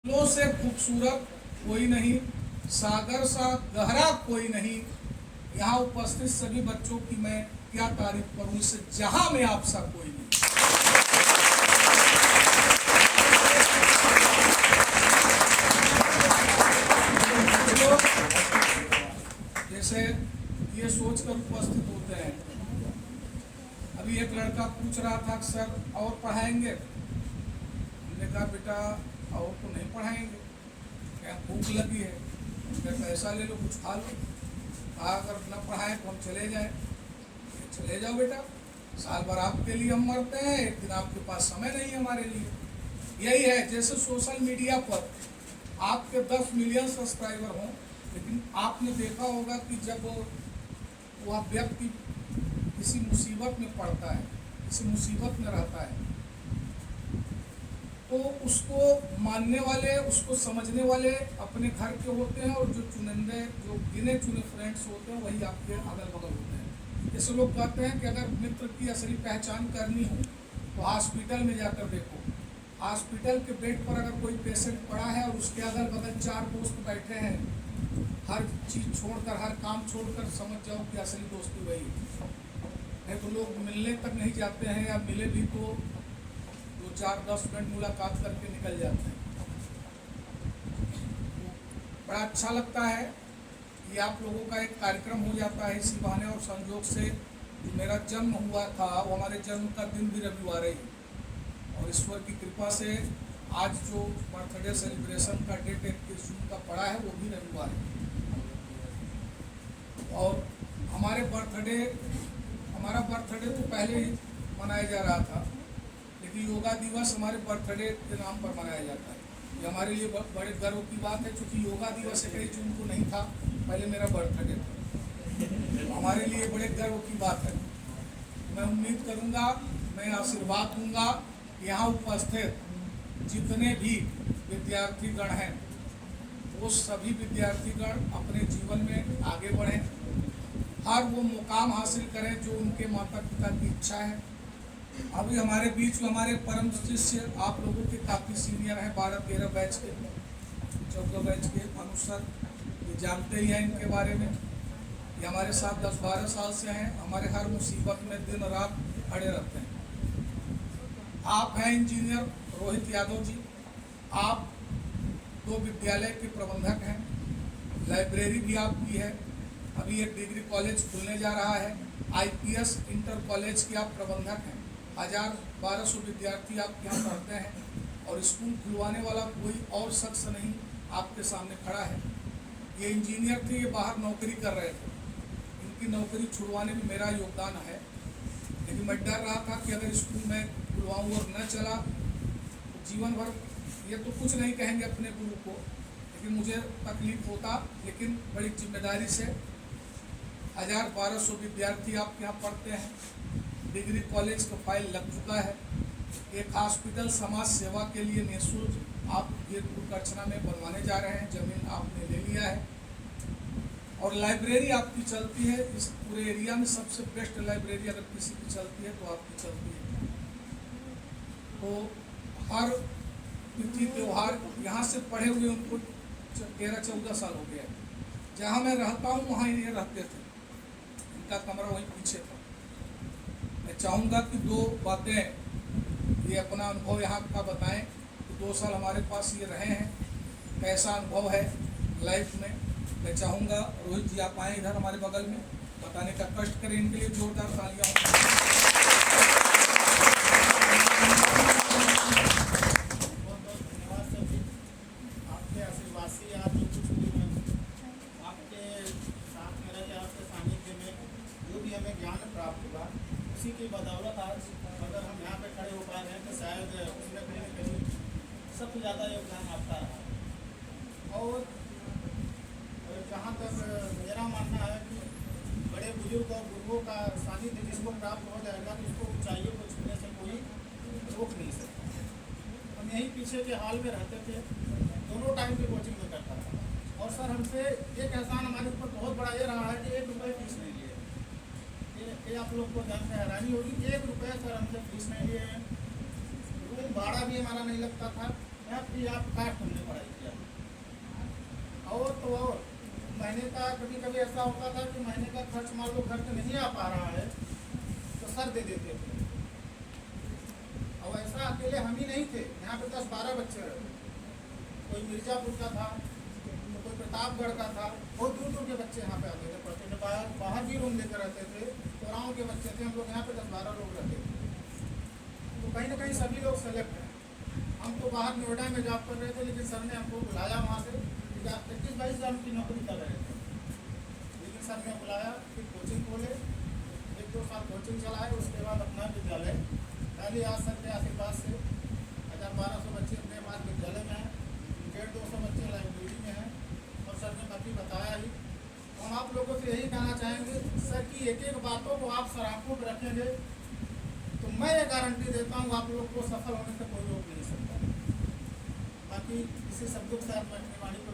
फूलों से खूबसूरत कोई नहीं, सागर सा गहरा कोई नहीं। यहाँ उपस्थित सभी बच्चों की मैं क्या तारीफ करूं, इससे जहां में आप सा कोई नहीं। जैसे ये सोचकर उपस्थित होते हैं। अभी एक लड़का पूछ रहा था सर और पढ़ाएंगे? हमने कहा बेटा और तो नहीं पढ़ाएंगे, क्या भूख लगी है, क्या पैसा ले लो कुछ खा लो। अगर न पढ़ाएं तो हम चले जाए। चले जाओ बेटा, साल भर आपके लिए हम मरते हैं, एक दिन आपके पास समय नहीं है हमारे लिए। यही है, जैसे सोशल मीडिया पर आपके 10 मिलियन सब्सक्राइबर हों, लेकिन आपने देखा होगा कि जब वह व्यक्ति किसी मुसीबत में पड़ता है, किसी मुसीबत में रहता है, तो उसको मानने वाले, उसको समझने वाले अपने घर के होते हैं, और जो चुनिंदे, जो गिने चुने फ्रेंड्स होते हैं वही आपके अगल बगल होते हैं। जैसे लोग कहते हैं कि अगर मित्र की असली पहचान करनी हो तो हॉस्पिटल में जाकर देखो। हॉस्पिटल के बेड पर अगर कोई पेशेंट पड़ा है और उसके अगल बगल 4 दोस्त बैठे हैं, हर चीज़ छोड़कर, हर काम छोड़कर, समझ जाओ कि असली दोस्ती वही है। नहीं तो लोग मिलने तक नहीं जाते हैं, या मिले भी तो 4-10 मिनट मुलाकात करके निकल जाते हैं। बड़ा अच्छा लगता है कि आप लोगों का एक कार्यक्रम हो जाता है इसी बहाने, और संयोग से जो मेरा जन्म हुआ था वो हमारे जन्म का दिन भी रविवार ही, और ईश्वर की कृपा से आज जो बर्थडे सेलिब्रेशन का डेट 21 जून का पड़ा है वो भी रविवार है। और हमारा बर्थडे तो पहले ही मनाया जा रहा था, लेकिन योगा दिवस हमारे बर्थडे के नाम पर मनाया जाता है। ये हमारे लिए बड़े गर्व की बात है, क्योंकि योगा दिवस 21 जून को नहीं था, पहले मेरा बर्थडे था। हमारे लिए बड़े गर्व की बात है। मैं उम्मीद करूंगा, मैं आशीर्वाद दूंगा, यहाँ उपस्थित जितने भी विद्यार्थीगण हैं वो सभी विद्यार्थीगण अपने जीवन में आगे बढ़ें, हर वो मुकाम हासिल करें जो उनके माता पिता की इच्छा है। अभी हमारे बीच में हमारे परम शिष्य आप लोगों के काफ़ी सीनियर हैं, 12-13 बैच के, 14 बैच के अनुसर, ये जानते ही हैं इनके बारे में। ये हमारे साथ 10-12 साल से हैं, हमारे हर मुसीबत में दिन रात खड़े रहते हैं। आप हैं इंजीनियर रोहित यादव जी, आप 2 विद्यालय के प्रबंधक हैं, लाइब्रेरी भी आपकी है, अभी एक डिग्री कॉलेज खुलने जा रहा है, IPS इंटर कॉलेज के आप प्रबंधक हैं, 1200 विद्यार्थी आप यहाँ पढ़ते हैं, और स्कूल खुलवाने वाला कोई और शख्स नहीं आपके सामने खड़ा है। ये इंजीनियर थे, ये बाहर नौकरी कर रहे थे, इनकी नौकरी छुड़वाने में मेरा योगदान है, लेकिन मैं डर रहा था कि अगर स्कूल में खुलवाऊँ और न चला तो जीवन भर ये तो कुछ नहीं कहेंगे अपने गुरु को, लेकिन मुझे तकलीफ होता। लेकिन बड़ी जिम्मेदारी से 1200 विद्यार्थी आप यहाँ पढ़ते हैं, डिग्री कॉलेज का फाइल लग चुका है, एक हॉस्पिटल समाज सेवा के लिए निःशुल्क आप ये कुरकर्चना में बनवाने जा रहे हैं, ज़मीन आपने ले लिया है, और लाइब्रेरी आपकी चलती है। इस पूरे एरिया में सबसे बेस्ट लाइब्रेरी अगर किसी की चलती है तो आपकी चलती है। तो हर तिथि त्यौहार यहाँ से पढ़े हुए उनको 13-14 साल हो गया है। जहाँ मैं रहता हूँ वहाँ ये रहते थे, इनका कमरा वहीं पीछे था। मैं चाहूँगा कि 2 बातें ये अपना अनुभव यहाँ का बताएं कि 2 साल हमारे पास ये रहे हैं, कैसा अनुभव है लाइफ में। मैं चाहूँगा रोहित जी आप आएँ इधर हमारे बगल में, बताने का कष्ट करें, इनके लिए जोरदार तालियां। आपके आशीर्वाद से आज आपके साथ मेरा क्या, आपके सानिध्य में जो भी हमें ज्ञान प्राप्त हुआ, उसी की बदौलत आज अगर हम यहाँ पे खड़े हो पा रहे हैं तो शायद उसमें कहीं न कहीं सबसे ज़्यादा योगदान आपका रहा। और जहाँ तक मेरा मानना है कि बड़े बुजुर्ग और गुरुओं का सानिध्य जिसको प्राप्त हो जाएगा तो उसको ऊंचाइयों को छूने से कोई रोक नहीं सकता। हम यहीं पीछे के हाल में रहते थे, दोनों टाइम की कोचिंग में करता था, और सर हमसे एक एहसान हमारे ऊपर बहुत बड़ा ये रहा है कि 1 रुपये फीस नहीं लिए। ये आप लोग को जान के हैरानी होगी, 1 रुपये सर हमसे फीस नहीं लिए हैं। रूम भाड़ा भी हमारा नहीं लगता था, यहाँ फ्री ऑफ कास्ट हमने पढ़ाई किया। और महीने का कभी कभी ऐसा होता था कि महीने का खर्च मान लो खर्च नहीं आ पा रहा है तो सर दे देते थे। और ऐसा अकेले हम ही नहीं थे, यहाँ पे 10-12 बच्चे रहे। कोई मिर्जापुर का था तो कोई प्रतापगढ़ का था, बहुत दूर दूर के बच्चे यहाँ पे आते थे पढ़ते थे। बाहर भी रूम लेकर रहते थे, तो गाँव के बच्चे थे, हम लोग यहाँ पे 10-12 लोग रहते थे। तो कहीं ना कहीं सभी लोग सेलेक्ट हैं। हम तो बाहर नोएडा में जॉब कर रहे थे, लेकिन सर ने हमको बुलाया वहाँ से 21-22 हज़ार की नौकरी कर रहे थे, लेकिन सर ने बुलाया कि कोचिंग खोले। 1-2 साल कोचिंग चलाए, उसके बाद अपना विद्यालय पहले आज सर के आशीर्वाद से 1200 बच्चे अपने पास विद्यालय में हैं, 150-200 बच्चे लाइब्रेरी में हैं। और सर ने बाकी बताया ही। हम आप लोगों से यही कहना चाहेंगे, सर की एक एक बातों को आप सर आंखों पर रखेंगे तो मैं ये गारंटी देता हूँ आप लोग को सफल होने से कोई रोक नहीं सकता। बाकी इसी शब्दों के साथ मैं अपनी वाणी को